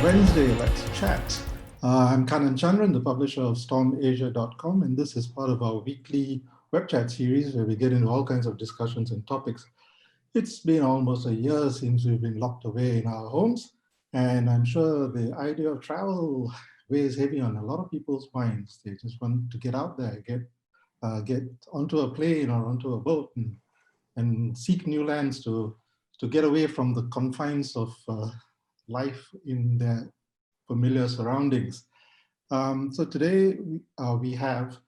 Wednesday, let's chat. I'm Kanan Chandran, the publisher of StormAsia.com, and this is part of our weekly web chat series where we get into all kinds of discussions and topics. It's been almost a year since we've been locked away in our homes, and I'm sure the idea of travel weighs heavy on a lot of people's minds. They just want to get out there, get onto a plane or onto a boat and seek new lands to get away from the confines of life in their familiar surroundings. So today we have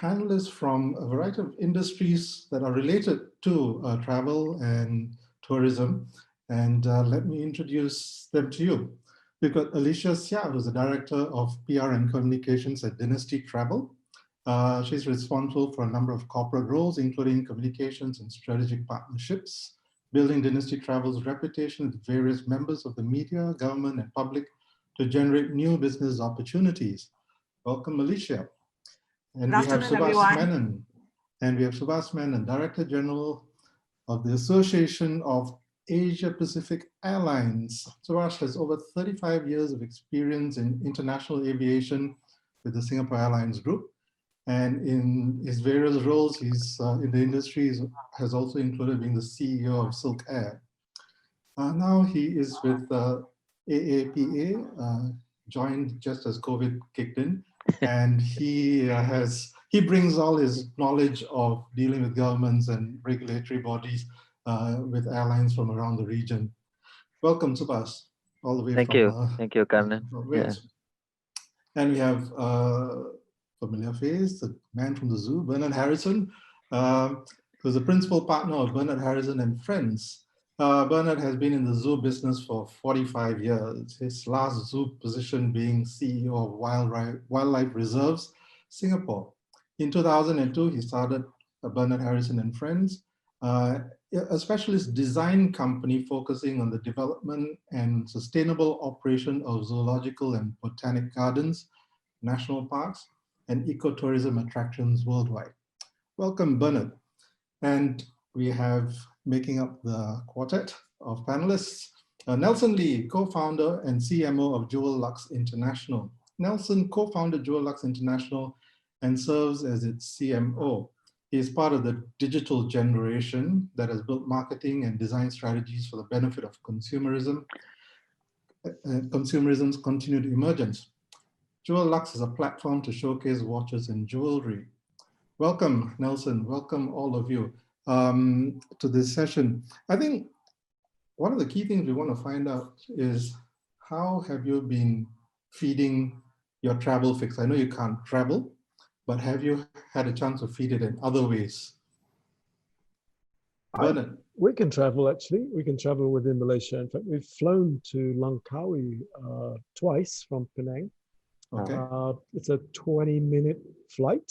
panelists from a variety of industries that are related to travel and tourism. And let me introduce them to you. We've got Alicia Seah, who's the Director of PR and Communications at Dynasty Travel. She's responsible for a number of corporate roles, including communications and strategic partnerships, building Dynasty Travel's reputation with various members of the media, government, and public to generate new business opportunities. Welcome, Alicia. And we have Subhas Menon, Director General of the Association of Asia Pacific Airlines. Subhas has over 35 years of experience in international aviation with the Singapore Airlines Group. And in his various roles, he's in the industry has also included being the CEO of Silk Air. Now he is with AAPA, joined just as COVID kicked in, and he brings all his knowledge of dealing with governments and regulatory bodies with airlines from around the region. Welcome, Subhas, all the way Thank you, Kanan. Yeah. And we have familiar face, the man from the zoo, Bernard Harrison, who's the principal partner of Bernard Harrison and Friends. Bernard has been in the zoo business for 45 years, his last zoo position being CEO of Wildlife Reserves, Singapore. In 2002, he started Bernard Harrison and Friends, a specialist design company focusing on the development and sustainable operation of zoological and botanic gardens, national parks, and ecotourism attractions worldwide. Welcome, Bernard. And we have, making up the quartet of panelists, Nelson Lee, co-founder and CMO of JeweLuxe International. Nelson co-founded JeweLuxe International and serves as its CMO. He is part of the digital generation that has built marketing and design strategies for the benefit of consumerism's continued emergence. JeweLuxe is a platform to showcase watches and jewelry. Welcome, Nelson. Welcome, all of you, to this session. I think one of the key things we want to find out is how have you been feeding your travel fix? I know you can't travel, but have you had a chance to feed it in other ways? Bernard. We can travel, actually. We can travel within Malaysia. In fact, we've flown to Langkawi twice from Penang. Okay. It's a 20-minute flight.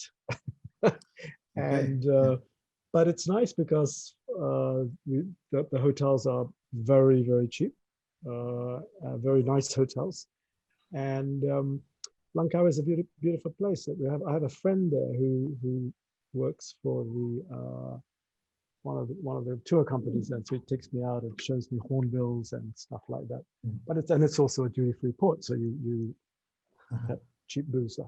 And but it's nice because the hotels are very, very cheap, very nice hotels. And Langkawi is a beautiful place that we have. I have a friend there who works for the one of the tour companies, and so he takes me out and shows me hornbills and stuff like that. But it's also a duty-free port, so you have cheap booze.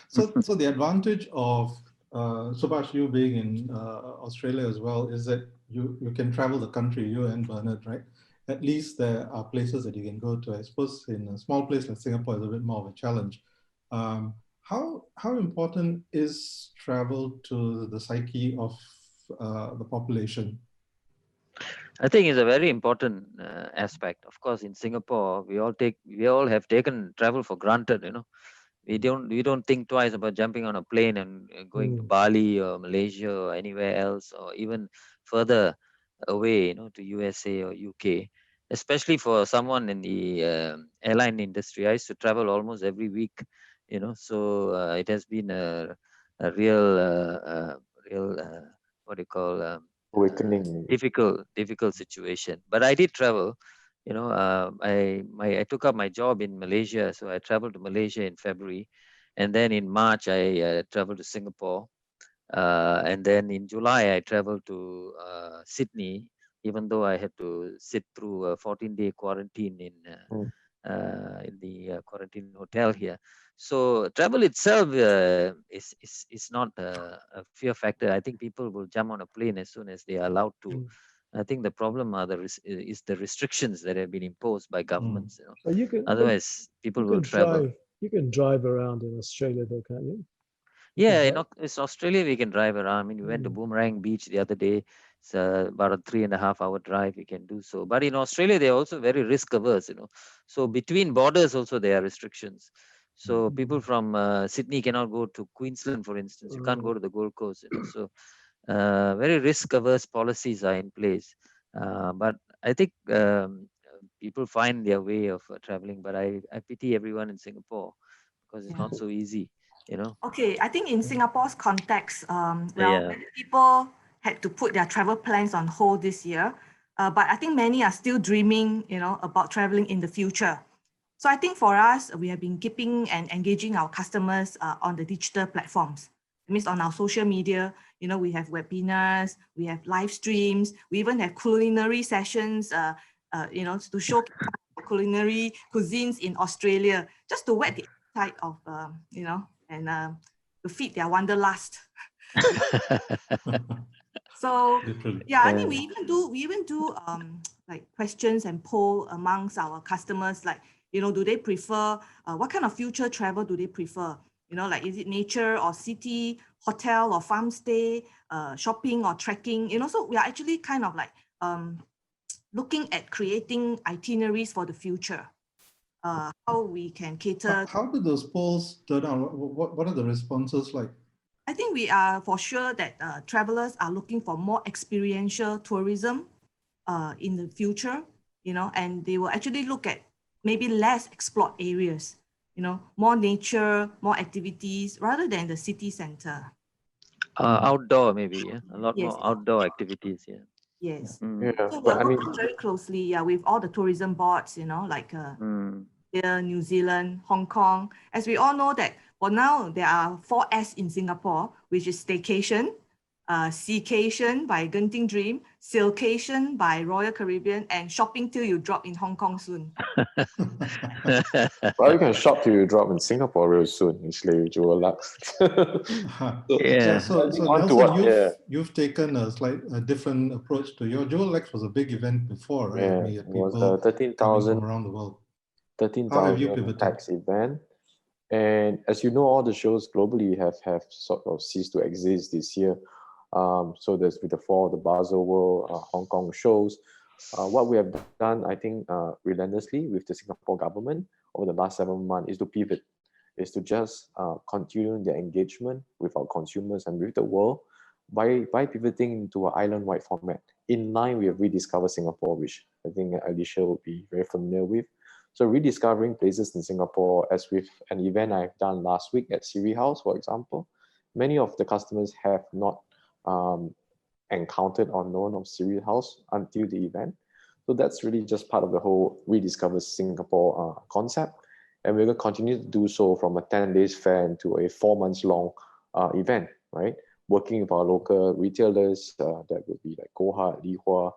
So the advantage of Subhash, you being in Australia as well, is that you can travel the country, you and Bernard, right? At least there are places that you can go to. I suppose in a small place like Singapore is a bit more of a challenge. How important is travel to the psyche of the population? I think it's a very important aspect. Of course, in Singapore, we all have taken travel for granted. You know, we don't think twice about jumping on a plane and going to Bali or Malaysia or anywhere else, or even further away, you know, to USA or UK. Especially for someone in the airline industry, I used to travel almost every week. You know, so it has been a real what do you call awakening, difficult situation. But I did travel. You know, I took up my job in Malaysia, so I traveled to Malaysia in February, and then in March I traveled to Singapore, and then in July I traveled to Sydney, even though I had to sit through a 14-day quarantine in the quarantine hotel here. So travel itself is not a fear factor. I think people will jump on a plane as soon as they are allowed to. I think the problem is the restrictions that have been imposed by governments. But Otherwise, people will travel. You can drive around in Australia, though, can't you? Yeah, it's Australia. We can drive around. I mean, we went to Boomerang Beach the other day. It's about a 3.5 hour drive. We can do so. But in Australia, they're also very risk averse. So between borders also there are restrictions. So people from Sydney cannot go to Queensland, for instance. You can't go to the Gold Coast. So very risk averse policies are in place. But I think people find their way of traveling. But I pity everyone in Singapore because it's not so easy. Okay, I think in Singapore's context, many people had to put their travel plans on hold this year, but I think many are still dreaming, about traveling in the future. So I think for us, we have been keeping and engaging our customers on the digital platforms. It means on our social media, we have webinars, we have live streams, we even have culinary sessions, to show culinary cuisines in Australia, just to whet the appetite of, and to feed their wanderlust. So yeah, I think we even do like questions and poll amongst our customers, like, do they prefer, what kind of future travel do they prefer? Like, is it nature or city, hotel or farm stay, shopping or trekking? So we are actually kind of like looking at creating itineraries for the future. How we can cater. How do those polls turn out? What are the responses like? I think we are for sure that travelers are looking for more experiential tourism in the future, and they will actually look at maybe less explored areas, more nature, more activities rather than the city center. Outdoor maybe, a lot more outdoor activities, Yes. Yeah, So we're working very closely, with all the tourism boards, like here, New Zealand, Hong Kong. As we all know that for now, there are 4 S in Singapore, which is Staycation, Seacation by Genting Dream, Sailcation by Royal Caribbean, and Shopping Till You Drop in Hong Kong soon. Well, you can shop till you drop in Singapore real soon, actually, with JeweLuxe. So Nelson, you've taken a different approach to your JeweLuxe was a big event before, right? Yeah, it was a 13,000 from around the world. 13,000 tax event. And as you know, all the shows globally have sort of ceased to exist this year. So there's with the 4 of the Basel World, Hong Kong shows. What we have done, I think, relentlessly with the Singapore government over the last 7 months is to pivot, is to just continue the engagement with our consumers and with the world by pivoting into an island-wide format in line with Rediscovered Singapore, which I think Alicia will be very familiar with. So rediscovering places in Singapore, as with an event I've done last week at Siri House, for example, many of the customers have not encountered or known of Siri House until the event. So that's really just part of the whole Rediscover Singapore concept. And we're going to continue to do so from a 10 days fair into a 4 months long event, right? Working with our local retailers, that would be like Goha, Li Hua,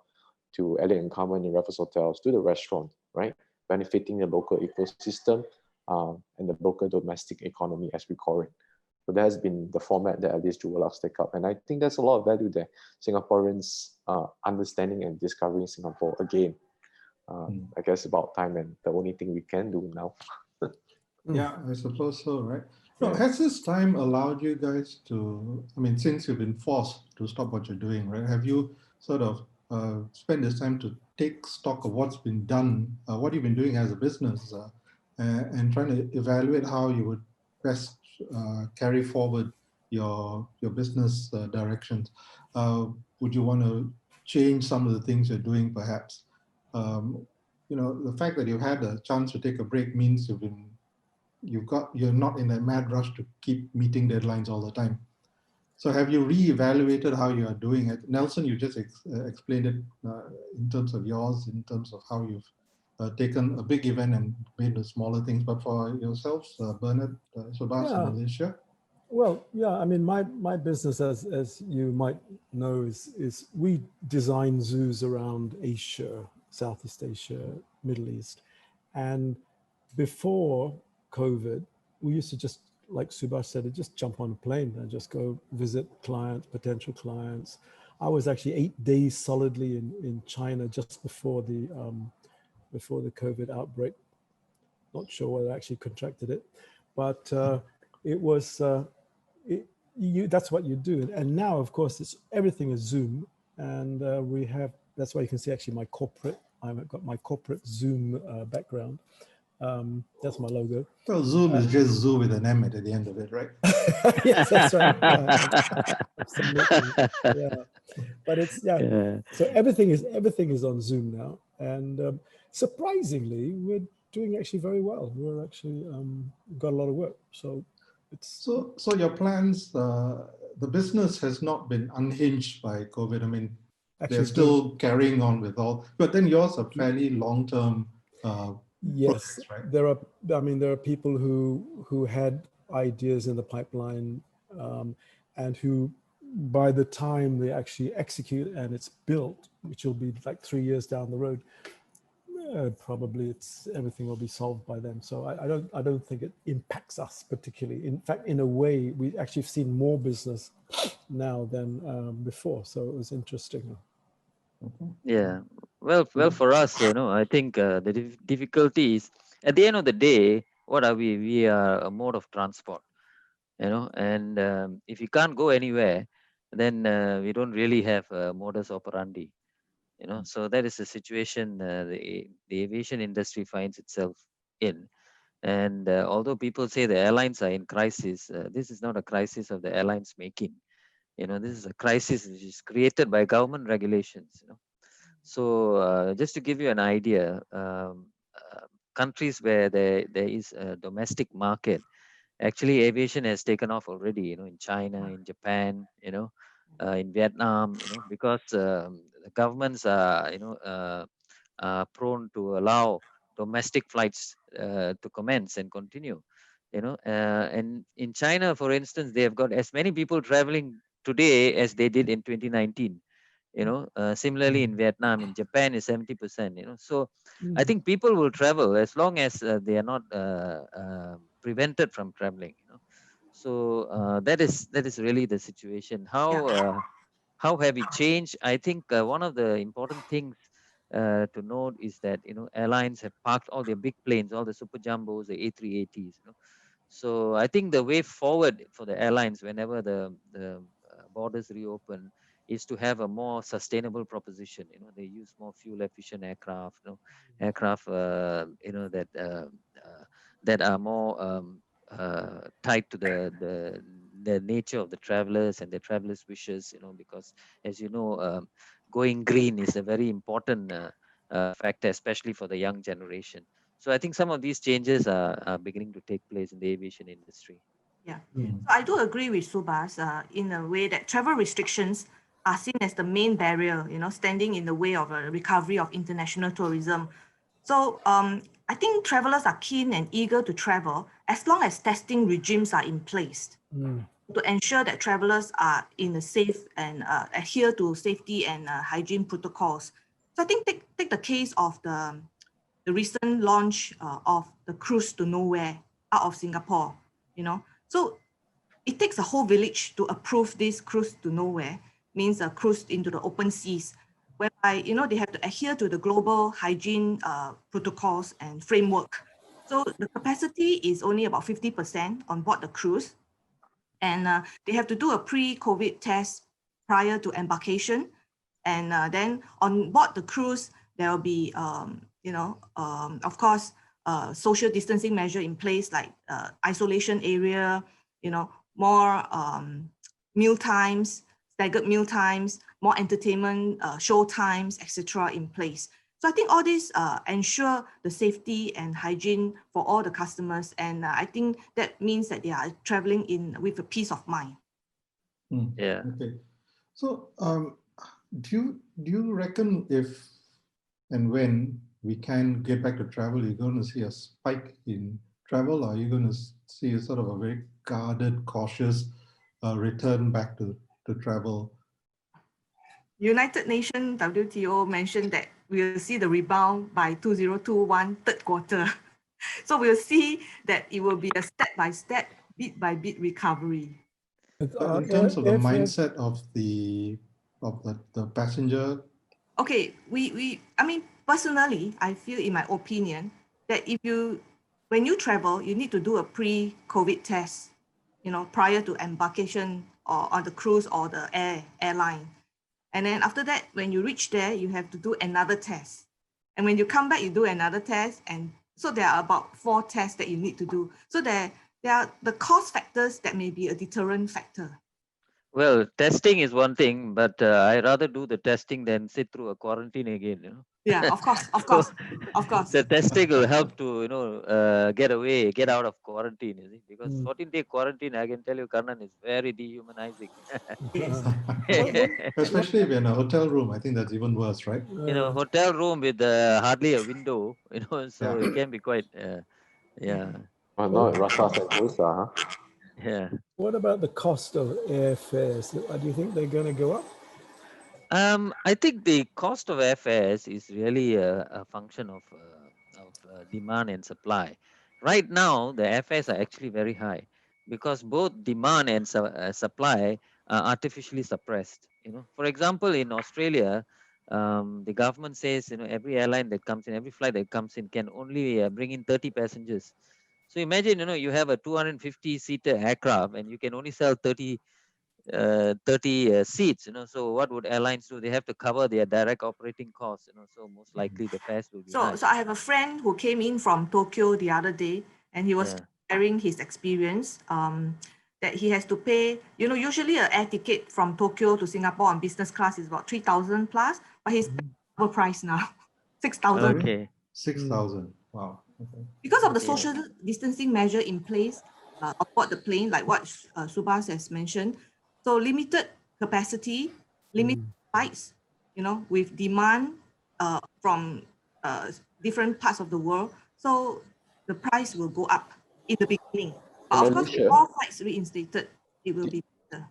to Elliot and Carmen and Raffles Hotels, to the restaurant, right? Benefiting the local ecosystem and the local domestic economy, as we call it. So that has been the format that at least JeweLuxe take up. And I think there's a lot of value there. Singaporeans understanding and discovering Singapore again. I guess about time, and the only thing we can do now. Yeah, I suppose so, right? No, has this time allowed you guys to, since you've been forced to stop what you're doing, right? Have you sort of spent this time to take stock of what's been done, what you've been doing as a business, and trying to evaluate how you would best carry forward your business directions? Would you want to change some of the things you're doing, perhaps? The fact that you've had a chance to take a break means you're not in a mad rush to keep meeting deadlines all the time. So have you reevaluated how you are doing it? Nelson, you just explained it in terms of yours, in terms of how you've taken a big event and made the smaller things. But for yourselves, Bernard, Subhas, and Alicia? Well, yeah, I mean, my business, as you might know, is we design zoos around Asia, Southeast Asia, Middle East. And before COVID, we used to just, like Subhash said, just jump on a plane and just go visit clients, potential clients. I was actually 8 days solidly in China just before the COVID outbreak. Not sure whether I actually contracted it, but it was that's what you do. And now, of course, everything is Zoom, and we have. That's why you can see actually my corporate. I've got my corporate Zoom background. That's my logo. Well, Zoom is just Zoo with an M at the end of it, right? Yes, that's right. Absolutely. Yeah, but it's So everything is on Zoom now, and surprisingly, we're doing actually very well. We're actually got a lot of work. So it's so your plans. The business has not been unhinged by COVID. I mean, they're still carrying on with all, but then yours are fairly long-term. Yes, projects, right? there are people who had ideas in the pipeline, and who, by the time they actually execute and it's built, which will be like 3 years down the road, probably everything will be solved by then. So I don't think it impacts us particularly. In fact, in a way, we actually have seen more business now than before. So it was interesting. Yeah, well, for us, I think the difficulty is, at the end of the day, what are we? We are a mode of transport, and if you can't go anywhere, then we don't really have a modus operandi, So that is the situation the aviation industry finds itself in. And although people say the airlines are in crisis, this is not a crisis of the airlines making. This is a crisis which is created by government regulations. So just to give you an idea, countries where there is a domestic market, actually aviation has taken off already, in China, in Japan, in Vietnam, because the governments are, prone to allow domestic flights to commence and continue, and in China, for instance, they have got as many people traveling today as they did in 2019. Similarly in Vietnam, in Japan is 70%. So I think people will travel as long as they are not prevented from traveling. So that is really the situation. How have we changed? I think one of the important things to note is that airlines have parked all their big planes, all the super jumbos, the A380s. So I think the way forward for the airlines, whenever the borders reopen, is to have a more sustainable proposition. They use more fuel efficient aircraft, aircraft that are more tied to the nature of the travelers and the travelers' wishes. Because as you know, going green is a very important factor, especially for the young generation. So I think some of these changes are beginning to take place in the aviation industry. Yeah, so I do agree with Subhas in a way that travel restrictions are seen as the main barrier, standing in the way of a recovery of international tourism. So I think travelers are keen and eager to travel as long as testing regimes are in place to ensure that travelers are in a safe and adhere to safety and hygiene protocols. So I think take the case of the recent launch of the cruise to nowhere out of Singapore, So it takes a whole village to approve this cruise to nowhere, means a cruise into the open seas, whereby, they have to adhere to the global hygiene protocols and framework. So the capacity is only about 50% on board the cruise. And they have to do a pre-COVID test prior to embarkation. And then on board the cruise, there will be, of course, social distancing measure in place, like isolation area, more meal times, staggered meal times, more entertainment show times, etc. in place. So I think all this ensure the safety and hygiene for all the customers, and I think that means that they are traveling with a peace of mind. Yeah. Okay. So do you reckon if and when we can get back to travel, you're going to see a spike in travel, or are you going to see a sort of a very guarded, cautious return back to travel? United Nations WTO mentioned that we'll see the rebound by 2021 third quarter. So we'll see that it will be a step-by-step, bit-by-bit recovery. But in terms of the mindset of the passenger. Okay, I mean, personally, I feel, in my opinion, that when you travel, you need to do a pre-COVID test, prior to embarkation or on the cruise or the airline. And then after that, when you reach there, you have to do another test. And when you come back, you do another test. And so there are about 4 tests that you need to do. So there are the cost factors that may be a deterrent factor. Well, testing is one thing, but I rather do the testing than sit through a quarantine again. Yeah, of course. The testing will help to, get out of quarantine, you see, because 14-day quarantine, I can tell you, Karnan, is very dehumanizing. Especially if you're in a hotel room, I think that's even worse, right? Hotel room with hardly a window, so it can be quite, yeah. Oh, no, Rasa Sentosa, huh? Yeah. What about the cost of airfares? Do you think they're going to go up? I think the cost of airfares is really a function of demand and supply. Right now, the airfares are actually very high because both demand and supply are artificially suppressed. For example, in Australia, the government says every airline that comes in, every flight that comes in, can only bring in 30 passengers. So imagine you have a 250-seater aircraft and you can only sell 30 seats. So what would airlines do? They have to cover their direct operating costs. So most likely the fares will be high. So I have a friend who came in from Tokyo the other day, and he was sharing his experience, that he has to pay, usually an air ticket from Tokyo to Singapore on business class is about 3,000 plus, but he's double price now, 6,000. Okay. 6,000. Wow. Okay. Because of the social distancing measure in place aboard the plane, like what Subhas has mentioned. So limited capacity, limited flights, with demand from different parts of the world. So the price will go up in the beginning. But of course, if all flights reinstated, it will be better.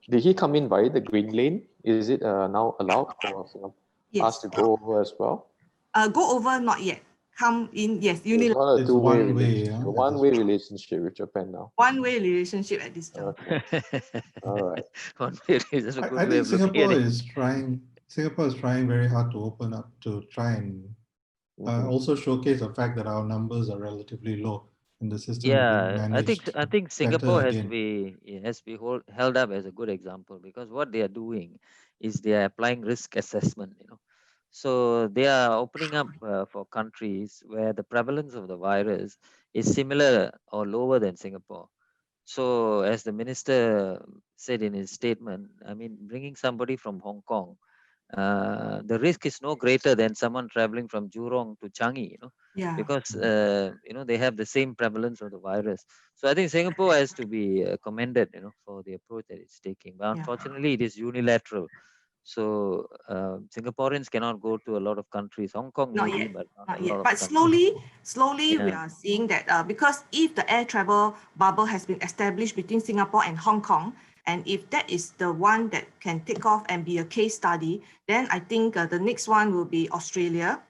Did he come in via the green lane? Is it now allowed for us to go over as well? Go over, not yet. Come in, yes. It's not a two-way relationship. Yeah, one-way relationship with Japan now. One-way relationship at this time. All right. One-way is a good I way think of looking at it. Singapore is trying very hard to open up to try and also showcase the fact that our numbers are relatively low in the system. Yeah, I think Singapore has to be held up as a good example, because what they are doing is they are applying risk assessment. So they are opening up for countries where the prevalence of the virus is similar or lower than Singapore. So as the minister said in his statement, I mean, bringing somebody from Hong Kong, the risk is no greater than someone traveling from Jurong to Changi, because they have the same prevalence of the virus. So I think Singapore has to be commended, for the approach that it's taking. But unfortunately, it is unilateral. So Singaporeans cannot go to a lot of countries. Hong Kong Not maybe, yet. but not Not a yet. lot of But countries. slowly we are seeing that because if the air travel bubble has been established between Singapore and Hong Kong, and if that is the one that can take off and be a case study, then I think the next one will be Australia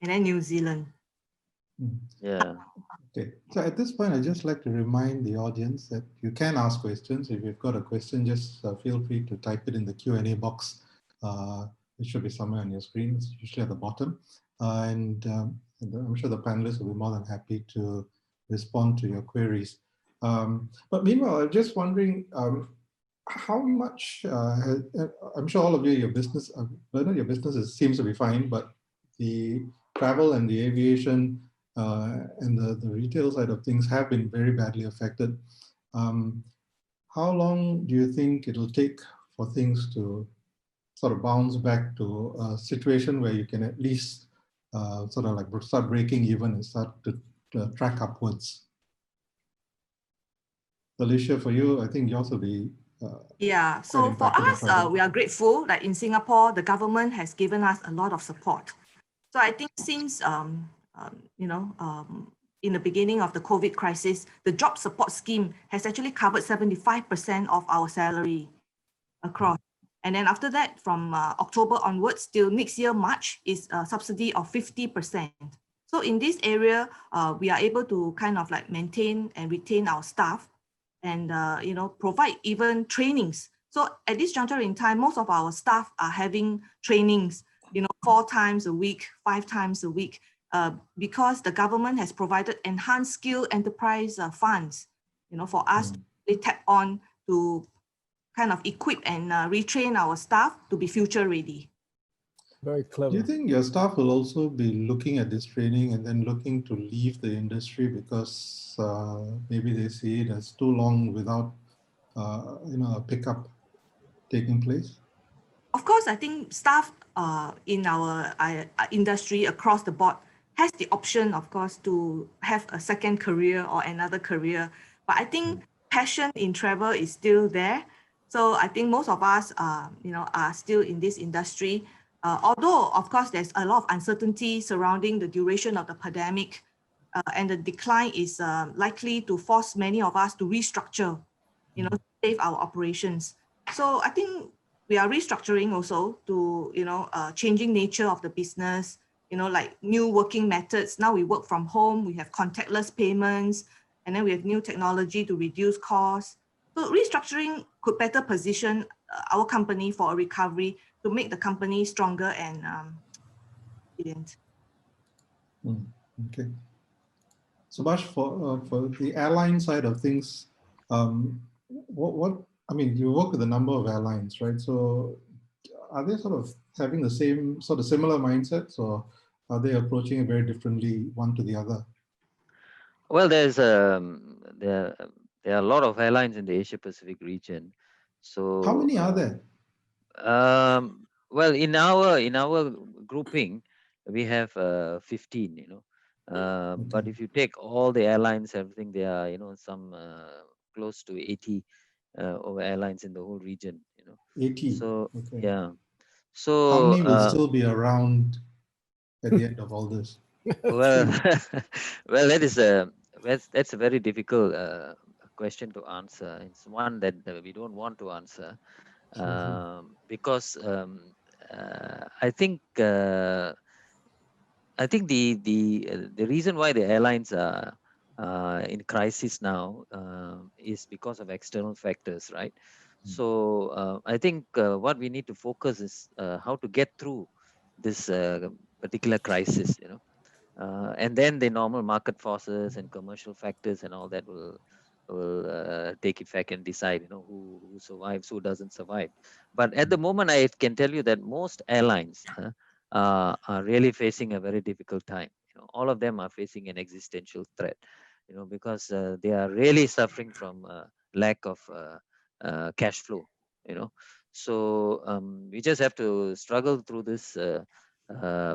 and then New Zealand. Yeah. Okay. So at this point, I'd just like to remind the audience that you can ask questions. If you've got a question, just feel free to type it in the Q&A box. It should be somewhere on your screen. It's usually at the bottom. And I'm sure the panelists will be more than happy to respond to your queries. But meanwhile, I'm just wondering, how much, I'm sure all of you, your business, your business seems to be fine, but the travel and the aviation and the retail side of things have been very badly affected. How long do you think it'll take for things to sort of bounce back to a situation where you can at least sort of like start breaking even and start to track upwards? Alicia, for you, I think yours will be so for us, we are grateful that in Singapore, the government has given us a lot of support. So I think since in the beginning of the COVID crisis, the job support scheme has actually covered 75% of our salary across. And then after that, from October onwards till next year, March, is a subsidy of 50%. So in this area, we are able to kind of like maintain and retain our staff and, you know, provide even trainings. So at this juncture in time, most of our staff are having trainings, you know, 4 times a week, 5 times a week, because the government has provided enhanced skill enterprise funds, you know, for us to really tap on to kind of equip and retrain our staff to be future ready. Very clever. Do you think your staff will also be looking at this training and then looking to leave the industry because maybe they see it as too long without you know, a pickup taking place? Of course, I think staff in our industry across the board has the option, of course, to have a second career or another career. But I think passion in travel is still there. So I think most of us, you know, are still in this industry. Although, of course, there's a lot of uncertainty surrounding the duration of the pandemic, and the decline is likely to force many of us to restructure, you know, save our operations. So I think we are restructuring also to, you know, changing nature of the business, you know, like new working methods. Now we work from home, we have contactless payments, and then we have new technology to reduce costs. So restructuring could better position our company for a recovery to make the company stronger and resilient. Okay. Subhash, for the airline side of things, what I mean, you work with a number of airlines, right? So are they sort of having the same sort of similar mindsets, or are they approaching it very differently one to the other? Well, there are a lot of airlines in the Asia Pacific region. So how many are there? Well, in our grouping, we have 15. You know, but Okay. if you take all the airlines, everything, there are, you know, some close to 80 over airlines in the whole region. You know, 80. so Okay. yeah. How So many will still be around at the end of all this? well, well, that's a very difficult question to answer. It's one that we don't want to answer, because I think the reason why the airlines are in crisis now is because of external factors, right? So I think what we need to focus is how to get through this particular crisis, you know, and then the normal market forces and commercial factors and all that will take effect and decide, you know, who survives, who doesn't survive. But at the moment, I can tell you that most airlines are really facing a very difficult time. You know, all of them are facing an existential threat, you know, because they are really suffering from lack of cash flow, you know. So we just have to struggle through this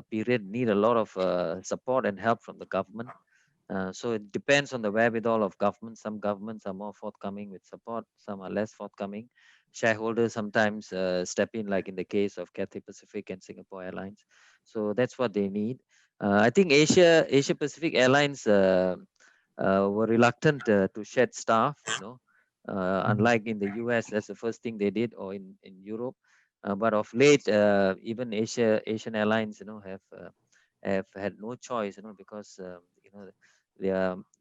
period, need a lot of support and help from the government. So it depends on the wherewithal of government. Some governments are more forthcoming with support, some are less forthcoming. Shareholders sometimes step in, like in the case of Cathay Pacific and Singapore Airlines. So that's what they need. I think Asia Pacific Airlines were reluctant to shed staff, you know, unlike in the US, that's the first thing they did, or in Europe. But of late, even Asian Airlines, you know, have had no choice, you know, because you know,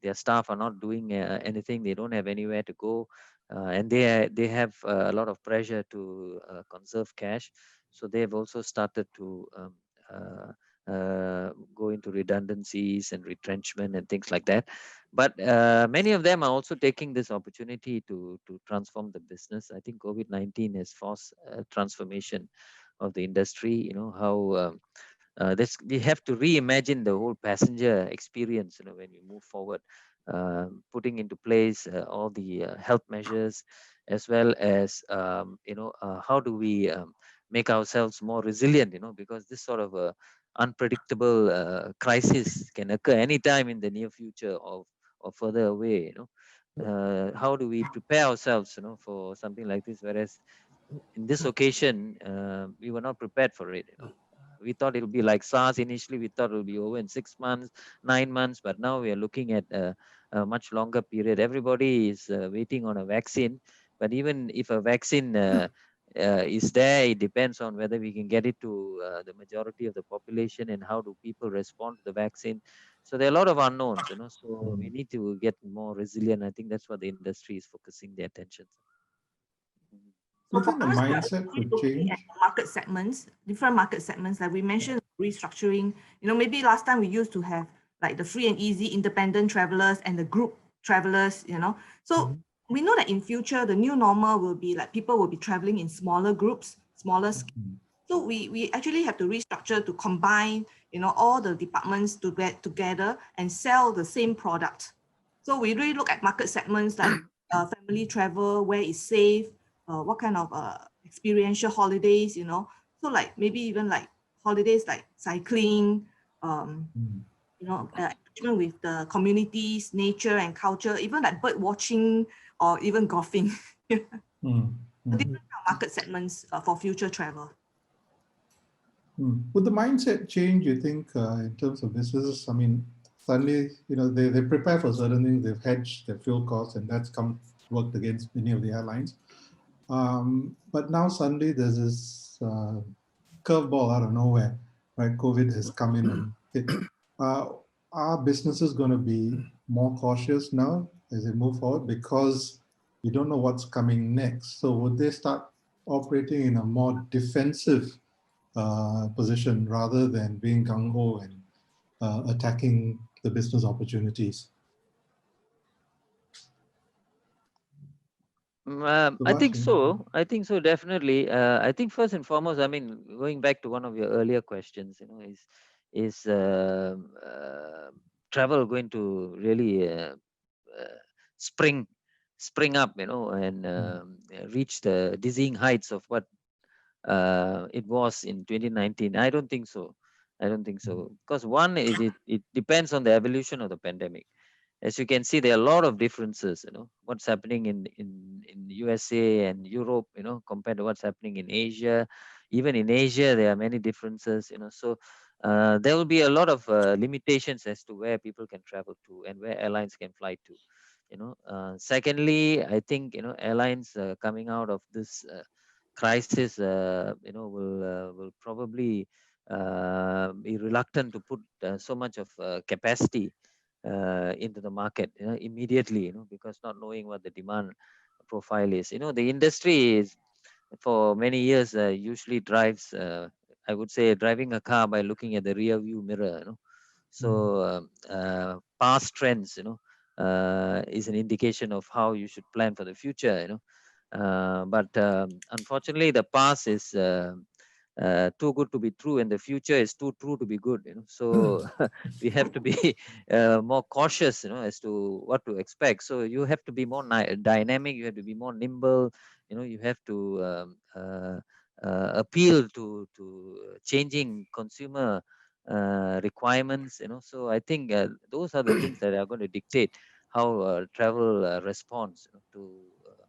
their staff are not doing anything. They don't have anywhere to go, and they have a lot of pressure to conserve cash. So they have also started to go into redundancies and retrenchment and things like that. But many of them are also taking this opportunity to transform the business. I think COVID-19 has forced a transformation of the industry. You know how this we have to reimagine the whole passenger experience, you know, when we move forward, putting into place all the health measures, as well as you know, how do we make ourselves more resilient, you know, because this sort of a unpredictable crisis can occur anytime in the near future or further away, you know. How do we prepare ourselves, you know, for something like this, whereas in this occasion we were not prepared for it, you know. We thought it'll be like SARS initially. We thought it'll be over in 6 months, 9 months, but now we are looking at a much longer period. Everybody is waiting on a vaccine, but even if a vaccine is there, it depends on whether we can get it to the majority of the population and how do people respond to the vaccine. So there are a lot of unknowns, so we need to get more resilient. I think that's what the industry is focusing their attention. Do you So think the for us, we are mindset actually could looking at change? market segments, different market segments. Like we mentioned, restructuring. Maybe last time we used to have like the free and easy independent travelers and the group travelers. So we know that in future the new normal will be like people will be traveling in smaller groups, smaller scale. So we actually have to restructure to combine all the departments to get together and sell the same product. So we really look at market segments like family travel, where is safe, what kind of experiential holidays, so like maybe even like holidays like cycling, engagement with the communities, nature and culture, even like bird watching or even golfing. Different market segments for future travel. Would the mindset change, you think, in terms of businesses? I mean, suddenly, they prepare for certain things, they've hedged their fuel costs, and that's worked against many of the airlines. But now suddenly there's this curveball out of nowhere, right? COVID has come in and hit. Are businesses going to be more cautious now as they move forward because you don't know what's coming next? So would they start operating in a more defensive position rather than being gung-ho and attacking the business opportunities? I think so. Definitely. I think first and foremost, I mean, going back to one of your earlier questions, is travel going to really spring up, and reach the dizzying heights of what it was in 2019? I don't think so. Because one is it depends on the evolution of the pandemic. As you can see, there are a lot of differences, what's happening in USA and Europe, compared to what's happening in Asia. Even in Asia, there are many differences, so there will be a lot of limitations as to where people can travel to and where airlines can fly to. Secondly, I think, airlines coming out of this crisis, will probably be reluctant to put so much of capacity into the market immediately, because not knowing what the demand profile is. The industry is for many years usually drives, I would say, driving a car by looking at the rear view mirror. So past trends, is an indication of how you should plan for the future. But unfortunately, the past is too good to be true, and the future is too true to be good. So we have to be more cautious, as to what to expect. So you have to be more dynamic. You have to be more nimble. You have to appeal to changing consumer requirements. So I think those are the things that are going to dictate how travel responds to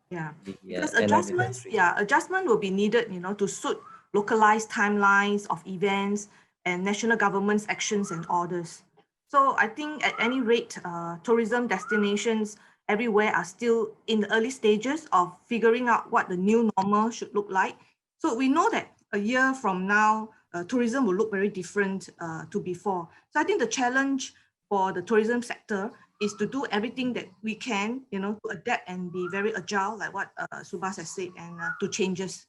the because airline industry. adjustment will be needed, to suit localized timelines of events and national government's actions and orders. So I think at any rate, tourism destinations everywhere are still in the early stages of figuring out what the new normal should look like. So we know that a year from now, tourism will look very different to before. So I think the challenge for the tourism sector is to do everything that we can, to adapt and be very agile, like what Subhas has said, and to changes.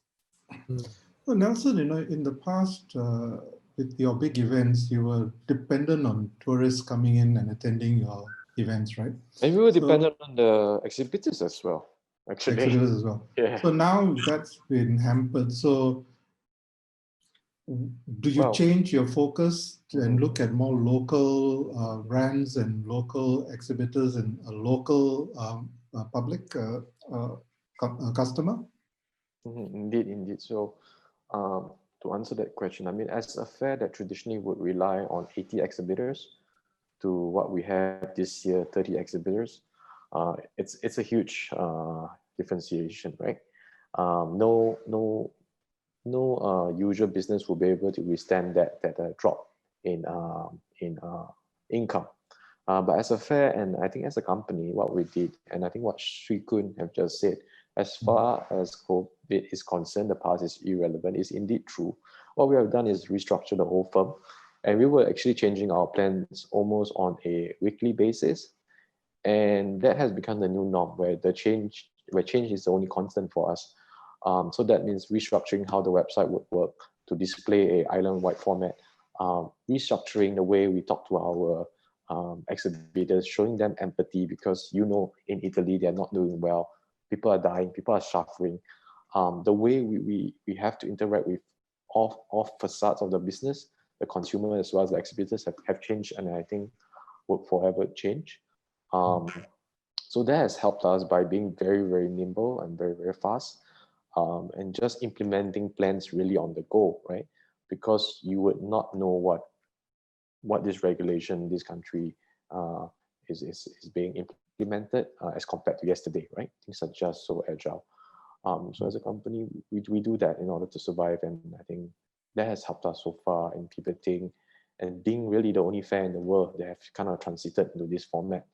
Well, Nelson, in the past, with your big events, you were dependent on tourists coming in and attending your events, right? And we were dependent on the exhibitors as well, actually. Exhibitors as well. Yeah. So now that's been hampered. So do you change your focus and look at more local brands and local exhibitors and a local public customer? Indeed. So to answer that question, I mean, as a fair that traditionally would rely on 80 exhibitors to what we have this year, 30 exhibitors, it's a huge differentiation, right? No usual business will be able to withstand that drop in income. But as a fair, and I think as a company, what we did, and I think what Sri Kun have just said, as far as COVID is concerned, the past is irrelevant, is indeed true. What we have done is restructure the whole firm, and we were actually changing our plans almost on a weekly basis, and that has become the new norm, where change is the only constant for us. So that means restructuring how the website would work to display a island-wide format, restructuring the way we talk to our exhibitors, showing them empathy, because in Italy they're not doing well, people are dying, people are suffering. The way we have to interact with all facades of the business, the consumer as well as the exhibitors have changed, and I think will forever change. So that has helped us by being very, very nimble and very, very fast, and just implementing plans really on the go, right? Because you would not know what this regulation in this country is being implemented as compared to yesterday, right? Things are just so agile. So as a company, we do that in order to survive, and I think that has helped us so far in pivoting and being really the only fair in the world that have kind of transited into this format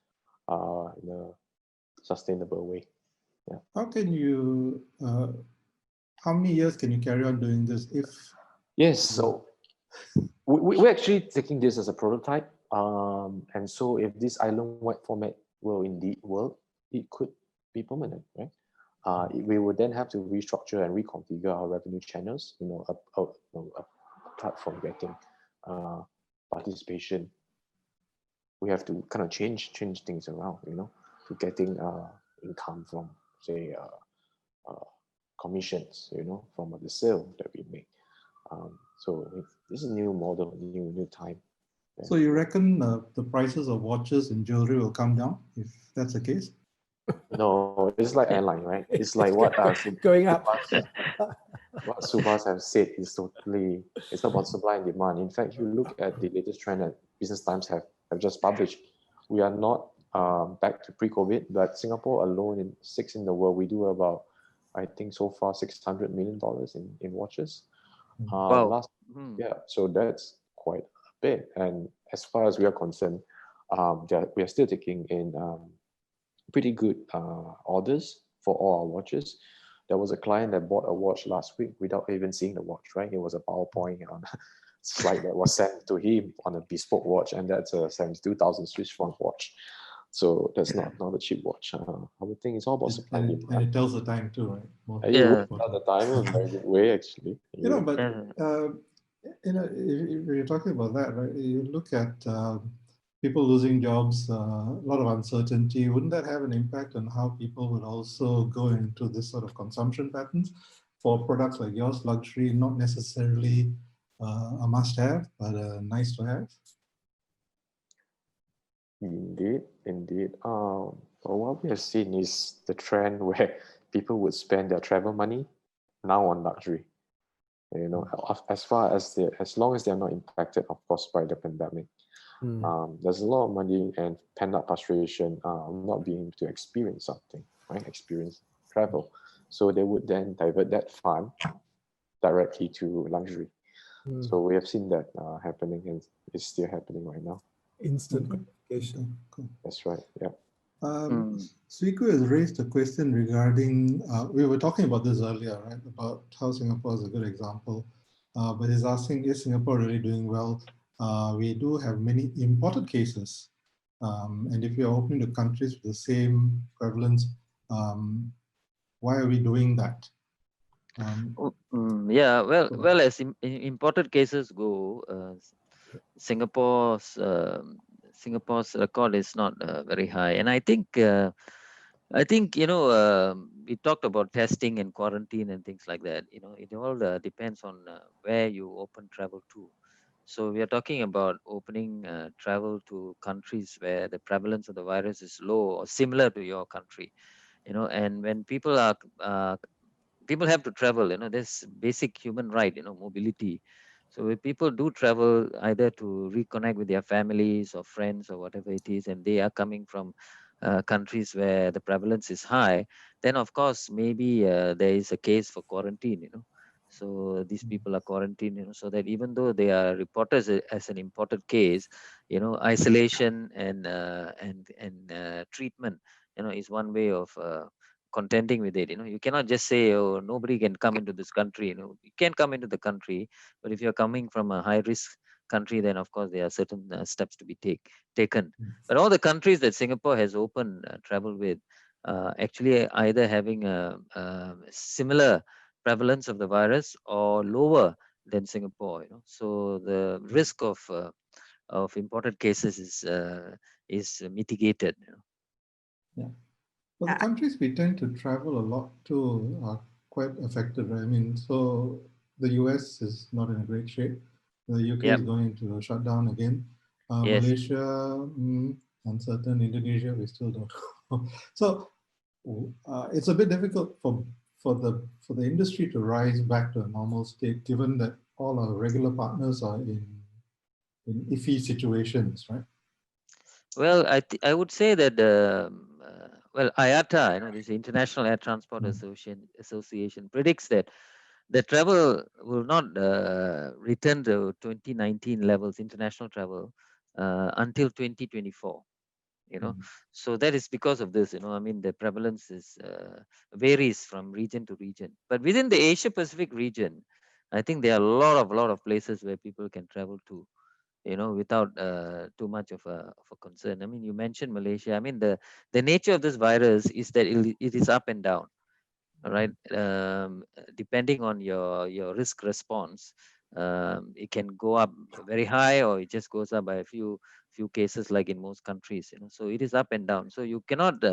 in a sustainable way. Yeah. How can you? How many years can you carry on doing this? Yes, so we're actually taking this as a prototype, and so if this island-wide format will indeed work, it could be permanent, right? We would then have to restructure and reconfigure our revenue channels. Apart from getting participation, we have to kind of change things around, to getting income from, say, commissions, from the sale that we make. So this is a new model, new time. Yeah. So you reckon the prices of watches and jewelry will come down if that's the case? No, it's like airline, right? It's like what going up. What Subhas have said is totally, it's about supply and demand. In fact, you look at the latest trend that Business Times have just published, we are not back to pre-COVID, but Singapore alone in the world, we do about, I think so far, $600 million in watches. Wow. Yeah, so that's quite a bit. And as far as we are concerned, we are still taking in pretty good orders for all our watches. There was a client that bought a watch last week without even seeing the watch, right? It was a PowerPoint on a slide that was sent to him on a bespoke watch, and that's a 72,000 Swiss franc watch. So that's not a cheap watch. I would think it's all about supply and demand. And it tells the time too, right? It would tell the time in a very good way, actually. But if you're talking about that, right? You look at people losing jobs, a lot of uncertainty. Wouldn't that have an impact on how people would also go into this sort of consumption patterns for products like yours, luxury, not necessarily a must-have, but a nice-to-have? Indeed. What we have seen is the trend where people would spend their travel money now on luxury. As long as they're not impacted, of course, by the pandemic. There's a lot of money and pent-up frustration not being able to experience something, right? Experience travel. So they would then divert that fund directly to luxury. So we have seen that happening, and it's still happening right now. Instant gratification. Cool. That's right, yeah. Swiku has raised a question regarding, we were talking about this earlier, right? About how Singapore is a good example. But he's asking, is Singapore really doing well? We do have many imported cases. And if you're opening to countries with the same prevalence, why are we doing that? Well, as imported cases go, Singapore's record is not very high, and I think we talked about testing and quarantine and things like that. It all depends on where you open travel to. So we are talking about opening travel to countries where the prevalence of the virus is low or similar to your country. And when people have to travel, there's basic human right, mobility. So if people do travel either to reconnect with their families or friends or whatever it is, and they are coming from countries where the prevalence is high, then of course maybe there is a case for quarantine. So these people are quarantined, so that even though they are reported as an imported case, isolation and treatment, is one way of contending with it. You cannot just say, oh, nobody can come into this country. You can come into the country, but if you're coming from a high risk country, then of course there are certain steps to be taken. But all the countries that Singapore has opened travel with, actually either having a similar prevalence of the virus or lower than Singapore. So the risk of imported cases is mitigated. Yeah. Well, the countries we tend to travel a lot to are quite affected, right? I mean, so the US is not in a great shape. The UK is going into a shutdown again. Yes. Malaysia, uncertain. Indonesia, we still don't know. So it's a bit difficult for the industry to rise back to a normal state, given that all our regular partners are in iffy situations, right? Well, I would say that IATA, this International Air Transport Association, predicts that the travel will not return to 2019 levels, international travel, until 2024. So that is because of this. I mean, the prevalence varies from region to region. But within the Asia Pacific region, I think there are a lot of places where people can travel to, without too much of a concern. I mean, you mentioned Malaysia. I mean, the nature of this virus is that it is up and down. All right. Depending on your risk response, it can go up very high, or it just goes up by a few cases, like in most countries. So it is up and down. So you cannot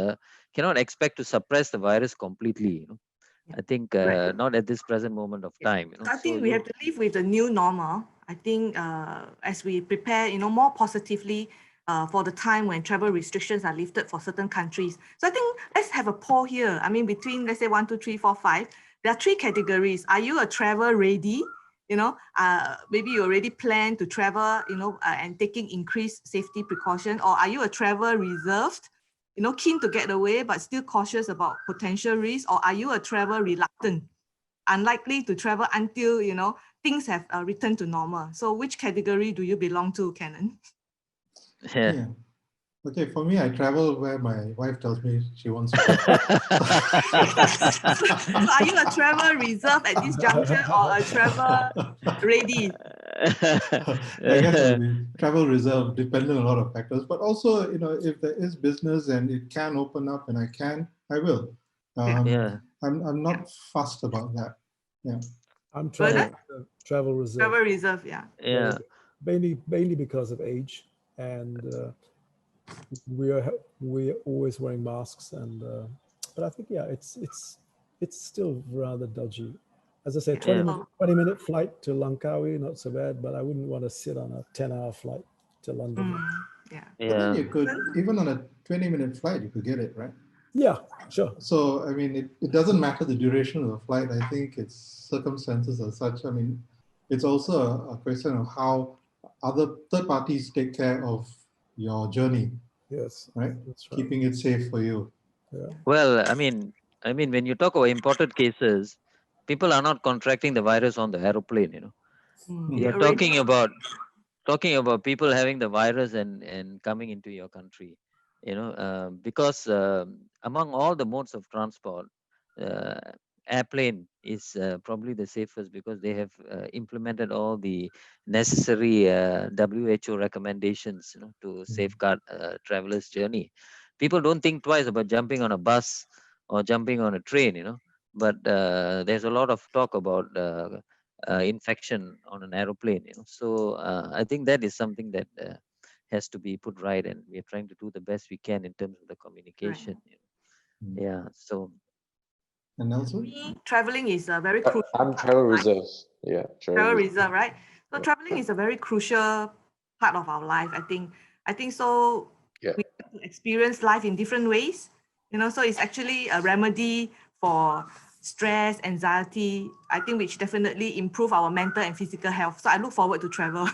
expect to suppress the virus completely. I think not at this present moment of time. I think we have to live with the new normal. I think as we prepare, more positively for the time when travel restrictions are lifted for certain countries. So I think let's have a poll here. I mean, between, let's say 1, 2, 3, 4, 5, there are 3 categories. Are you a travel ready? Maybe you already plan to travel, and taking increased safety precaution, or are you a travel reserved? Keen to get away, but still cautious about potential risks, or are you a travel reluctant, unlikely to travel until, things have returned to normal? So which category do you belong to, Canon? Yeah. Okay, for me, I travel where my wife tells me she wants to. So are you a travel reserve at this juncture, or a travel ready? I guess I'll be travel reserve, dependent on a lot of factors. But also, if there is business and it can open up and I will. I'm not fussed about that. Yeah. I'm travel reserve. Travel reserve, yeah. Yeah. Mainly because of age, and we're always wearing masks, and but I think it's still rather dodgy. As I said, 20-minute flight to Langkawi, not so bad, but I wouldn't want to sit on a 10-hour flight to London. Yeah. But then you could, even on a 20-minute flight, you could get it, right? Yeah, sure. So, I mean, it doesn't matter the duration of the flight. I think its circumstances are such. I mean, it's also a question of how other third parties take care of your journey. Yes. Right? That's right. Keeping it safe for you. Yeah. Well, I mean, when you talk about imported cases, people are not contracting the virus on the aeroplane. You're talking about people having the virus and coming into your country. Because among all the modes of transport, airplane is probably the safest, because they have implemented all the necessary WHO recommendations, to safeguard travelers' journey. People don't think twice about jumping on a bus or jumping on a train, but there's a lot of talk about infection on an aeroplane. So I think that is something that has to be put right, and we are trying to do the best we can in terms of the communication. Right. Yeah. So. And also, traveling is a very crucial. I'm travel reserve. Yeah, travel reserve, right? So traveling is a very crucial part of our life. I think so. Yeah. We have to experience life in different ways. So it's actually a remedy for stress, anxiety, I think, which definitely improve our mental and physical health. So I look forward to travel.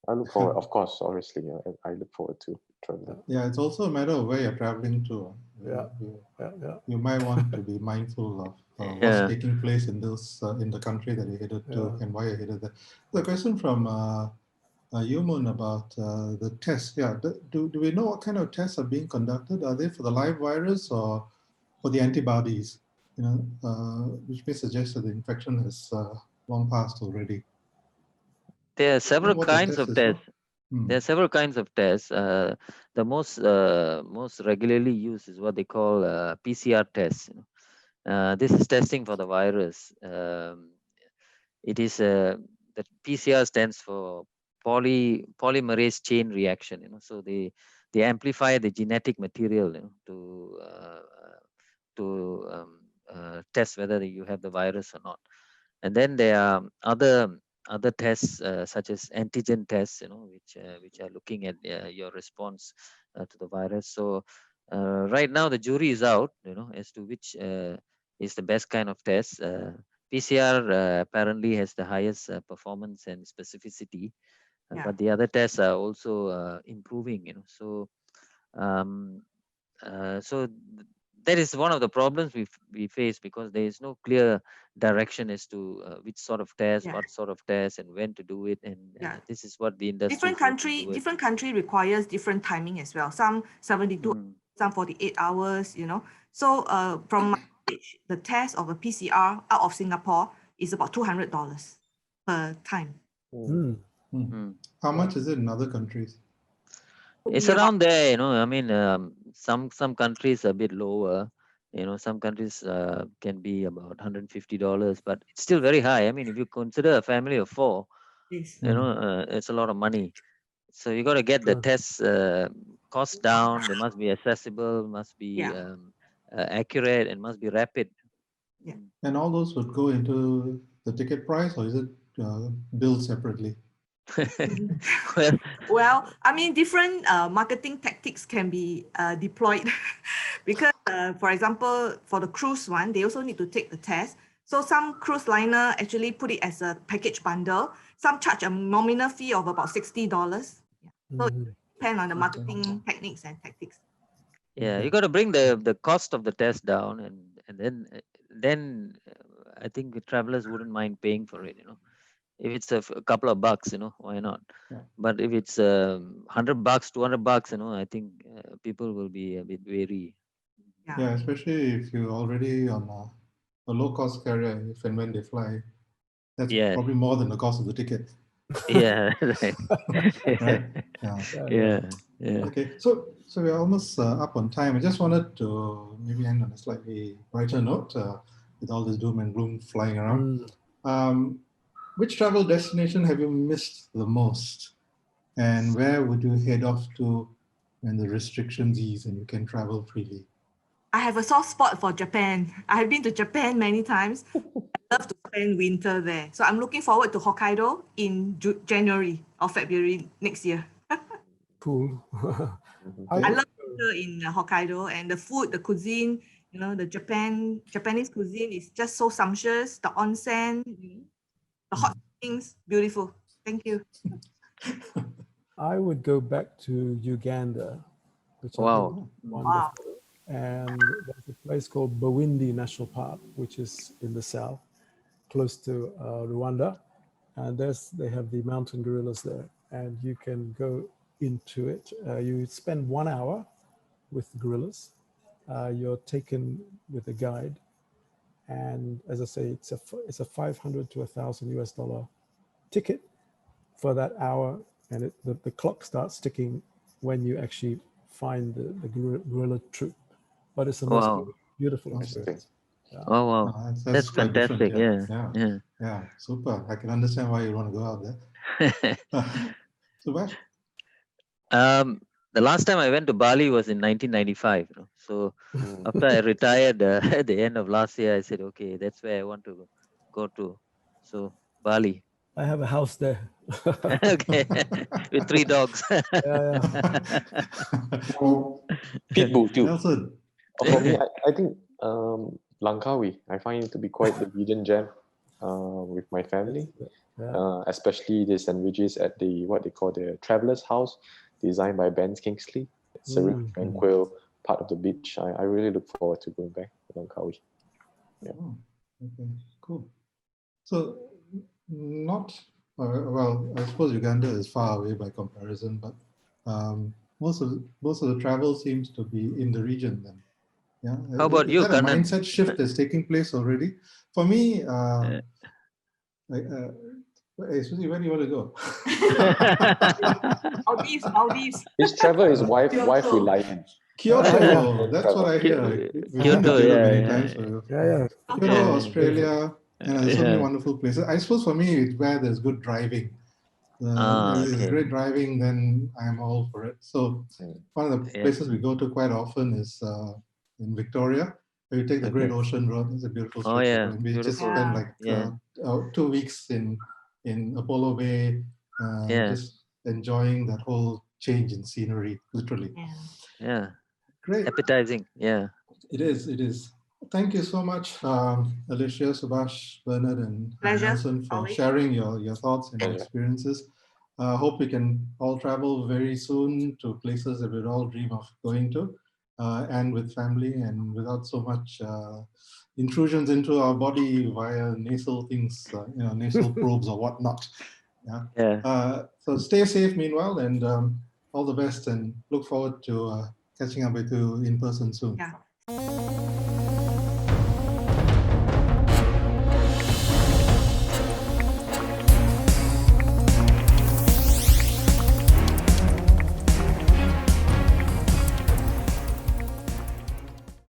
I look forward, of course, obviously, I look forward to traveling. Yeah, it's also a matter of where you're traveling to. You might want to be mindful of what's Yeah. taking place in those in the country that you're headed to and why you're headed there. The question from Yumun about the tests. Yeah, do we know what kind of tests are being conducted? Are they for the live virus or for the antibodies? You know, which may suggest that the infection has long passed already. There are Do you know several what the kinds test of is for? tests. There are several kinds of tests. The most regularly used is what they call PCR tests. You know, this is testing for the virus. It is the PCR stands for polymerase chain reaction. You know, so they amplify the genetic material, you know, to test whether you have the virus or not. And then there are other tests such as antigen tests, you know, which are looking at your response to the virus. So right now the jury is out, you know, as to which is the best kind of test. PCR apparently has the highest performance and specificity, but the other tests are also improving, you know. So so that is one of the problems we face, because there is no clear direction as to which sort of test, what sort of test, and when to do it. And this is what the industry different country requires different timing as well. Some 72, some 48 hours. You know, so from my knowledge, the test of a PCR out of Singapore is about $200 per time. How much is it in other countries? It's around there, you know. I mean, some countries are a bit lower. You know, some countries can be about $150, but it's still very high. I mean, if you consider a family of 4, you know, it's a lot of money. So you got to get the tests cost down. They must be accessible, must be accurate, and must be rapid. And all those would go into the ticket price, or is it billed separately? Well, I mean, different marketing tactics can be deployed because, for example, for the cruise one, they also need to take the test. So some cruise liner actually put it as a package bundle. Some charge a nominal fee of about $60. So it depends on the marketing techniques and tactics. Yeah, you got to bring the cost of the test down, and then I think travelers wouldn't mind paying for it. You know, if it's a couple of bucks, you know, why not? But if it's $100, $200, you know, I think people will be a bit wary. Yeah, especially if you're already on a low-cost carrier, if and when they fly, that's probably more than the cost of the ticket. Yeah, right. Right? Yeah. Okay, so we're almost up on time. I just wanted to maybe end on a slightly brighter note with all this doom and gloom flying around. Which travel destination have you missed the most? And where would you head off to when the restrictions ease and you can travel freely? I have a soft spot for Japan. I have been to Japan many times. I love to spend winter there. So I'm looking forward to Hokkaido in January or February next year. Cool. I love winter in Hokkaido, and the food, the cuisine, you know, the Japanese cuisine is just so sumptuous. The onsen, the hot things, beautiful. Thank you. I would go back to Uganda, which I think is wonderful. And there's a place called Bawindi National Park, which is in the south, close to Rwanda. And they have the mountain gorillas there, and you can go into it. You spend 1 hour with the gorillas. You're taken with a guide. And as I say, it's a $500 to $1,000 ticket for that hour. And the clock starts ticking when you actually find the gorilla troop. But it's the most beautiful experience. Oh, wow. That's fantastic. Yeah, super. I can understand why you want to go out there. Subhash? The last time I went to Bali was in 1995. You know? So after I retired at the end of last year, I said, okay, that's where I want to go to. So Bali. I have a house there. Okay, with 3 dogs. Pitbull too. Nelson. For me, I think Langkawi, I find it to be quite the hidden gem with my family, especially the sandwiches at what they call the Traveler's House, designed by Ben Kingsley. It's a really tranquil, part of the beach. I really look forward to going back to Langkawi. Yeah. Oh, okay, cool. So not, well, I suppose Uganda is far away by comparison, but most of the travel seems to be in the region then. Yeah. How about is you, that a Kannan? mindset shift that's taking place already? For me, Susie, where do you want to go? Maldives. His travel is wife reliant. Kyoto, that's what I hear. We've been to Kyoto many times. So Yeah. Kyoto, Australia, and there's so many Yeah. wonderful places. I suppose for me, it's where there's good driving. If there's great driving, then I'm all for it. So one of the places we go to quite often is in Victoria, where you take the Great Ocean Road. It's a beautiful stretch of road. And we just spend like 2 weeks in Apollo Bay, just enjoying that whole change in scenery, literally. Yeah. Great. Appetizing. Yeah. It is. Thank you so much, Alicia, Subhash, Bernard, and Nelson for sharing your thoughts and experiences. Hope we can all travel very soon to places that we'd all dream of going to, and with family and without so much intrusions into our body via nasal things, nasal probes or whatnot. So stay safe meanwhile, and all the best, and look forward to catching up with you in person soon. Yeah.